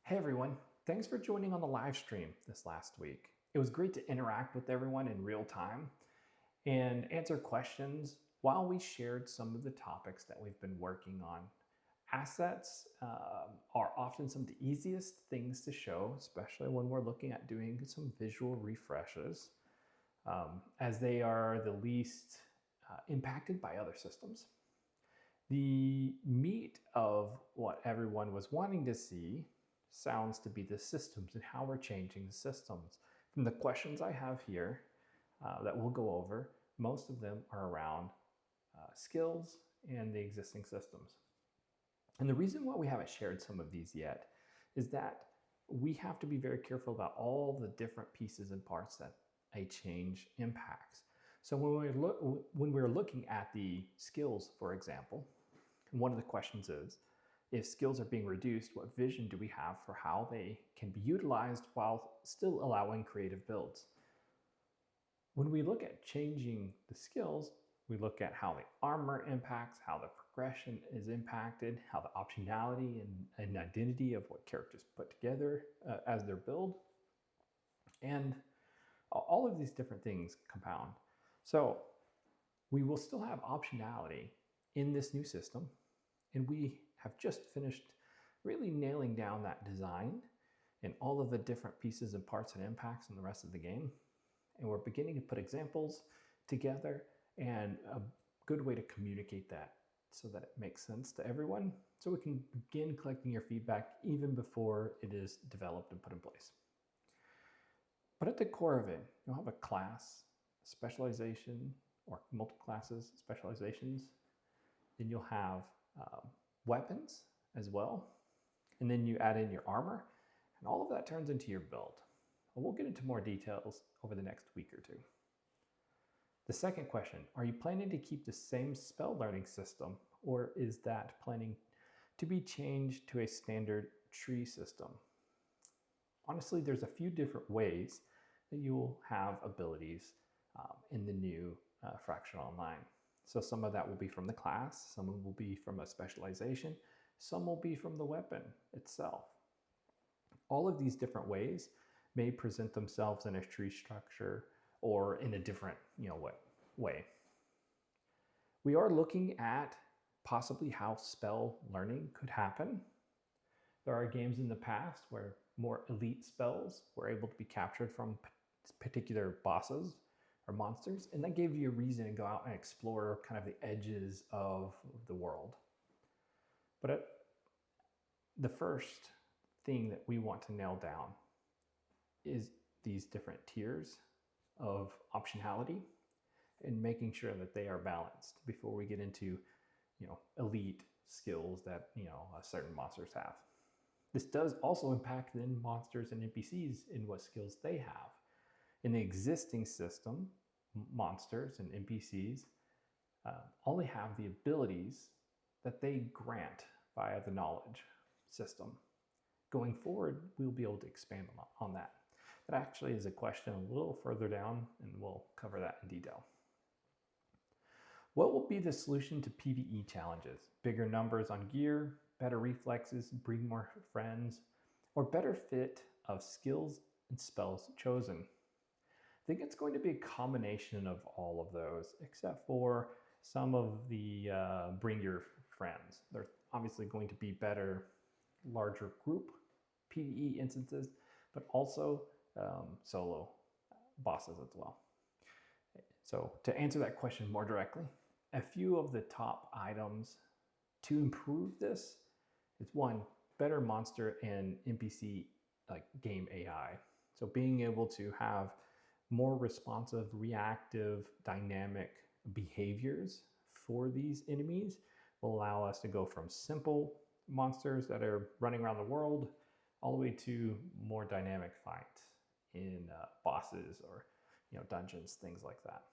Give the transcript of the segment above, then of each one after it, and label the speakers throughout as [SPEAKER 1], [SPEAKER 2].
[SPEAKER 1] Hey everyone, thanks for joining on the live stream this last week. It was great to interact with everyone in real time and answer questions while we shared some of the topics that we've been working on. Assets are often some of the easiest things to show, especially when we're looking at doing some visual refreshes, as they are the least impacted by other systems. The meat of what everyone was wanting to see sounds to be the systems and how we're changing the systems. From the questions I have here that we'll go over, most of them are around skills and the existing systems. And the reason why we haven't shared some of these yet is that we have to be very careful about all the different pieces and parts that a change impacts. So when we're looking at the skills, for example, one of the questions is, if skills are being reduced, what vision do we have for how they can be utilized while still allowing creative builds? When we look at changing the skills, we look at how the armor impacts, how the progression is impacted, how the optionality and identity of what characters put together as their build, and all of these different things compound. So we will still have optionality in this new system, and we have just finished really nailing down that design and all of the different pieces and parts and impacts in the rest of the game. And we're beginning to put examples together and a good way to communicate that so that it makes sense to everyone, so we can begin collecting your feedback even before it is developed and put in place. But at the core of it, you'll have a class, specialization, or multiple classes, specializations. Then you'll have weapons as well. And then you add in your armor, and all of that turns into your build. And we'll get into more details over the next week or two. The second question, are you planning to keep the same spell learning system, or is that planning to be changed to a standard tree system? Honestly, there's a few different ways that you will have abilities in the new Fraction Online. So some of that will be from the class, some will be from a specialization, some will be from the weapon itself. All of these different ways may present themselves in a tree structure or in a different way. We are looking at possibly how spell learning could happen. There are games in the past where more elite spells were able to be captured from particular bosses or monsters, and that gave you a reason to go out and explore kind of the edges of the world. But the first thing that we want to nail down is these different tiers of optionality and making sure that they are balanced before we get into elite skills that certain monsters have. This does also impact then monsters and NPCs in what skills they have. In the existing system, monsters and NPCs only have the abilities that they grant via the knowledge system. Going forward, we'll be able to expand on that. That actually is a question a little further down, and we'll cover that in detail. What will be the solution to PvE challenges? Bigger numbers on gear, better reflexes, bring more friends, or better fit of skills and spells chosen? I think it's going to be a combination of all of those, except for some of the bring your friends. There's obviously going to be better, larger group PvE instances, but also solo bosses as well. So to answer that question more directly, a few of the top items to improve this is one, better monster and NPC like game AI. So being able to have more responsive, reactive, dynamic behaviors for these enemies will allow us to go from simple monsters that are running around the world all the way to more dynamic fights in bosses or dungeons, things like that.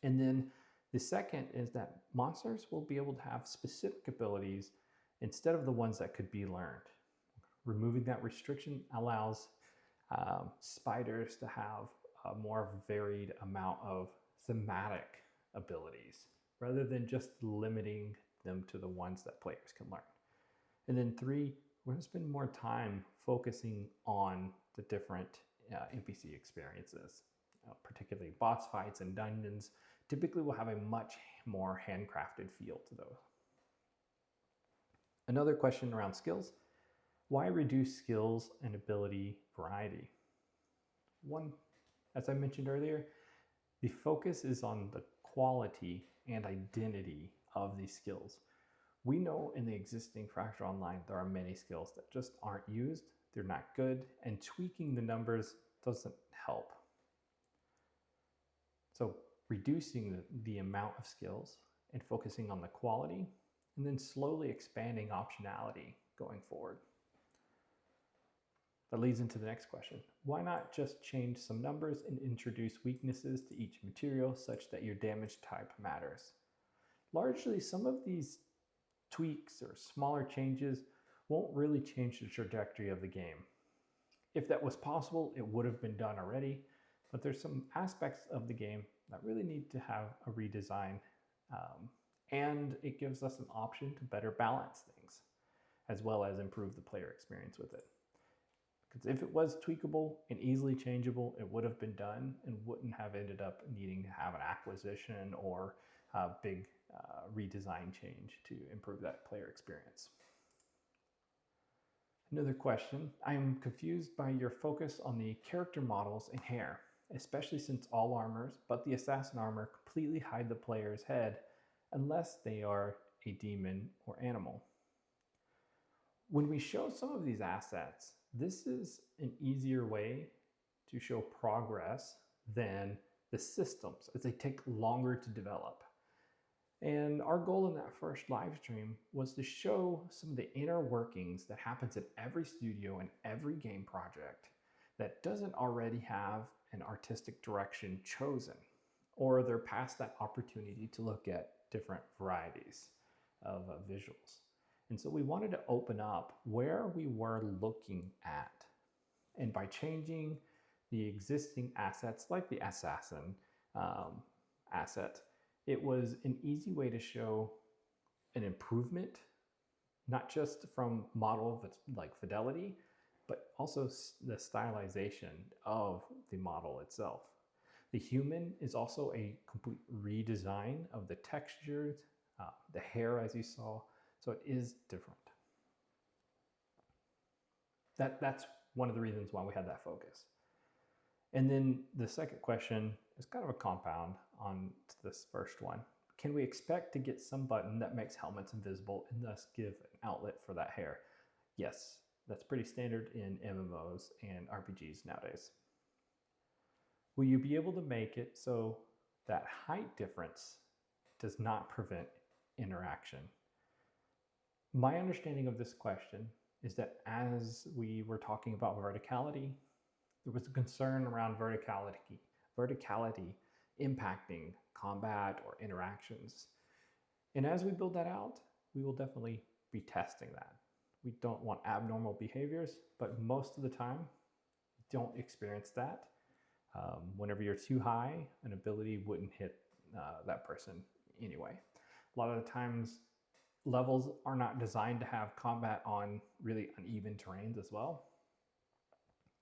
[SPEAKER 1] And then the second is that monsters will be able to have specific abilities instead of the ones that could be learned. Removing that restriction allows spiders to have a more varied amount of thematic abilities rather than just limiting them to the ones that players can learn. And then three, we're going to spend more time focusing on the different NPC experiences, particularly boss fights and dungeons. Typically will have a much more handcrafted feel to those. Another question around skills: why reduce skills and ability variety? One, as I mentioned earlier, the focus is on the quality and identity of these skills. We know in the existing Fracture Online there are many skills that just aren't used, they're not good, and tweaking the numbers doesn't help. So reducing the amount of skills and focusing on the quality, and then slowly expanding optionality going forward. That leads into the next question. Why not just change some numbers and introduce weaknesses to each material such that your damage type matters? Largely, some of these tweaks or smaller changes won't really change the trajectory of the game. If that was possible, it would have been done already, but there's some aspects of the game that really need to have a redesign, and it gives us an option to better balance things, as well as improve the player experience with it. Because if it was tweakable and easily changeable, it would have been done and wouldn't have ended up needing to have an acquisition or a big redesign change to improve that player experience. Another question: I am confused by your focus on the character models and hair, especially since all armors but the assassin armor completely hide the player's head unless they are a demon or animal. When we show some of these assets, this is an easier way to show progress than the systems, as they take longer to develop. And our goal in that first live stream was to show some of the inner workings that happens at every studio and every game project that doesn't already have an artistic direction chosen, or they're past that opportunity to look at different varieties of visuals. And so we wanted to open up where we were looking at. And by changing the existing assets, like the assassin asset, it was an easy way to show an improvement, not just from model like fidelity, but also the stylization of the model itself. The human is also a complete redesign of the textures, the hair, as you saw, so it is different. That's one of the reasons why we had that focus. And then the second question is kind of a compound on this first one. Can we expect to get some button that makes helmets invisible and thus give an outlet for that hair? Yes, that's pretty standard in MMOs and RPGs nowadays. Will you be able to make it so that height difference does not prevent interaction? My understanding of this question is that as we were talking about verticality, there was a concern around verticality impacting combat or interactions. And as we build that out, we will definitely be testing that. We don't want abnormal behaviors, but most of the time, you don't experience that. Whenever you're too high, an ability wouldn't hit that person anyway. A lot of the times, levels are not designed to have combat on really uneven terrains as well.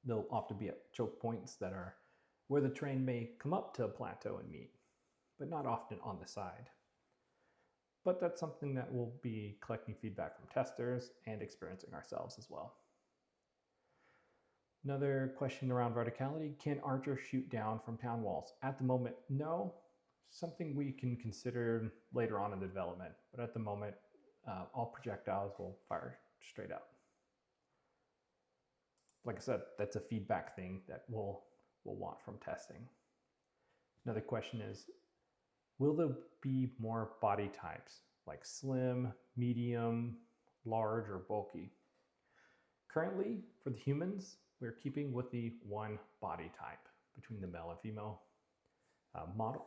[SPEAKER 1] They'll often be at choke points that are where the terrain may come up to a plateau and meet, but not often on the side. But that's something that we'll be collecting feedback from testers and experiencing ourselves as well. Another question around verticality: can archers shoot down from town walls? At the moment, no. Something we can consider later on in the development, but at the moment, all projectiles will fire straight out. Like I said, that's a feedback thing that we'll want from testing. Another question is, will there be more body types, like slim, medium, large, or bulky? Currently, for the humans, we're keeping with the one body type between the male and female model.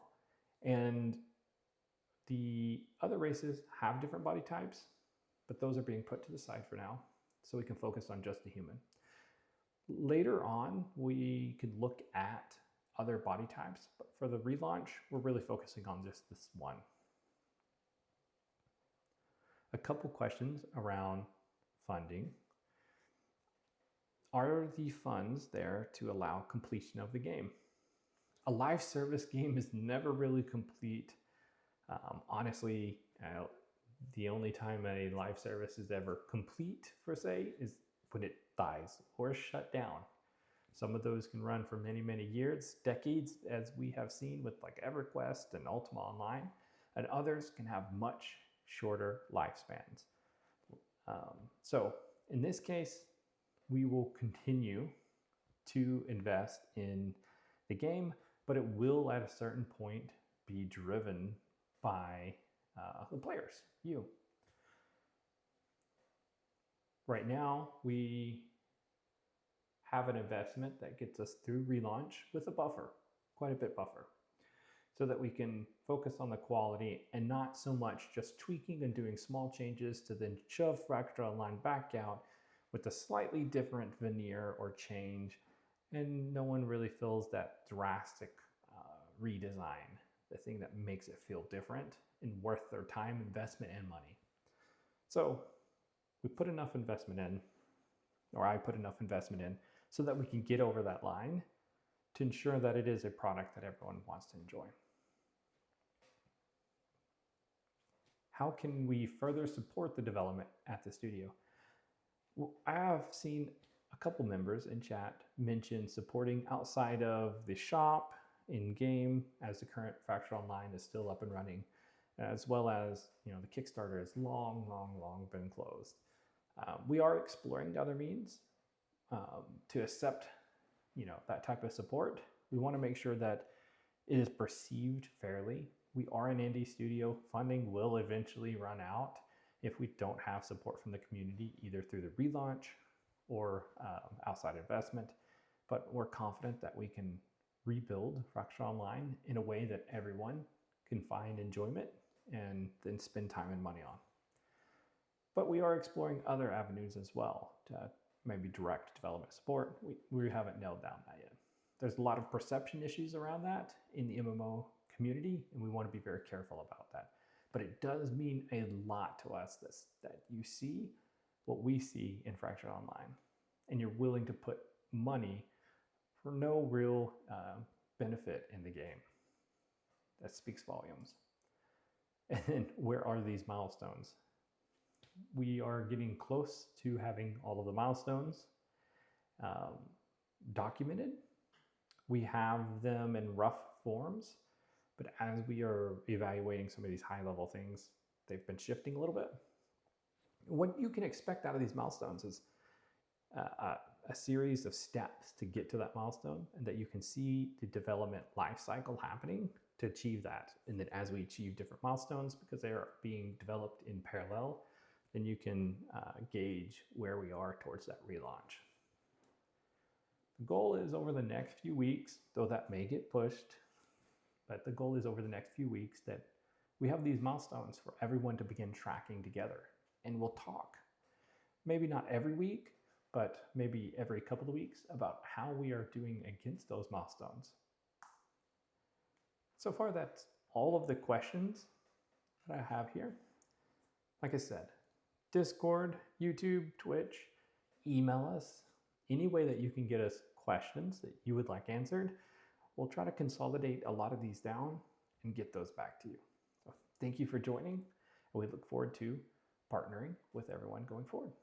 [SPEAKER 1] And the other races have different body types, but those are being put to the side for now, so we can focus on just the human. Later on, we could look at other body types, but for the relaunch, we're really focusing on just this one. A couple questions around funding. are the funds there to allow completion of the game? A live service game is never really complete. Honestly, the only time a live service is ever complete, per se, is when it dies or is shut down. Some of those can run for many, many years, decades, as we have seen with like EverQuest and Ultima Online, and others can have much shorter lifespans. So in this case, we will continue to invest in the game, but it will at a certain point be driven by the players, you. Right now, we have an investment that gets us through relaunch with a buffer, quite a bit buffer, so that we can focus on the quality and not so much just tweaking and doing small changes to then shove Fractured Online back out with a slightly different veneer or change, and no one really feels that drastic redesign, the thing that makes it feel different and worth their time, investment, and money. So we put enough investment in, or I put enough investment in, so that we can get over that line to ensure that it is a product that everyone wants to enjoy. How can we further support the development at the studio? Well, I have seen a couple members in chat mention supporting outside of the shop in game, as the current Fractured Online is still up and running, as well as the Kickstarter has long been closed. We are exploring other means to accept that type of support. We want to make sure that it is perceived fairly. We are an indie studio. Funding will eventually run out if we don't have support from the community, either through the relaunch or outside investment. But we're confident that we can rebuild Fractured Online in a way that everyone can find enjoyment and then spend time and money on. But we are exploring other avenues as well to maybe direct development support. We haven't nailed down that yet. There's a lot of perception issues around that in the MMO community, and we want to be very careful about that. But it does mean a lot to us that you see what we see in Fractured Online, and you're willing to put money for no real benefit in the game. That speaks volumes. And then where are these milestones? We are getting close to having all of the milestones documented. We have them in rough forms, but as we are evaluating some of these high-level things, they've been shifting a little bit. What you can expect out of these milestones is a series of steps to get to that milestone, and that you can see the development life cycle happening to achieve that. And then as we achieve different milestones, because they are being developed in parallel, then you can gauge where we are towards that relaunch. The goal is over the next few weeks, though that may get pushed, but the goal is over the next few weeks that we have these milestones for everyone to begin tracking together. And we'll talk, maybe not every week, but maybe every couple of weeks, about how we are doing against those milestones. So far, that's all of the questions that I have here. Like I said, Discord, YouTube, Twitch, email us, any way that you can get us questions that you would like answered. We'll try to consolidate a lot of these down and get those back to you. So thank you for joining, and we look forward to partnering with everyone going forward.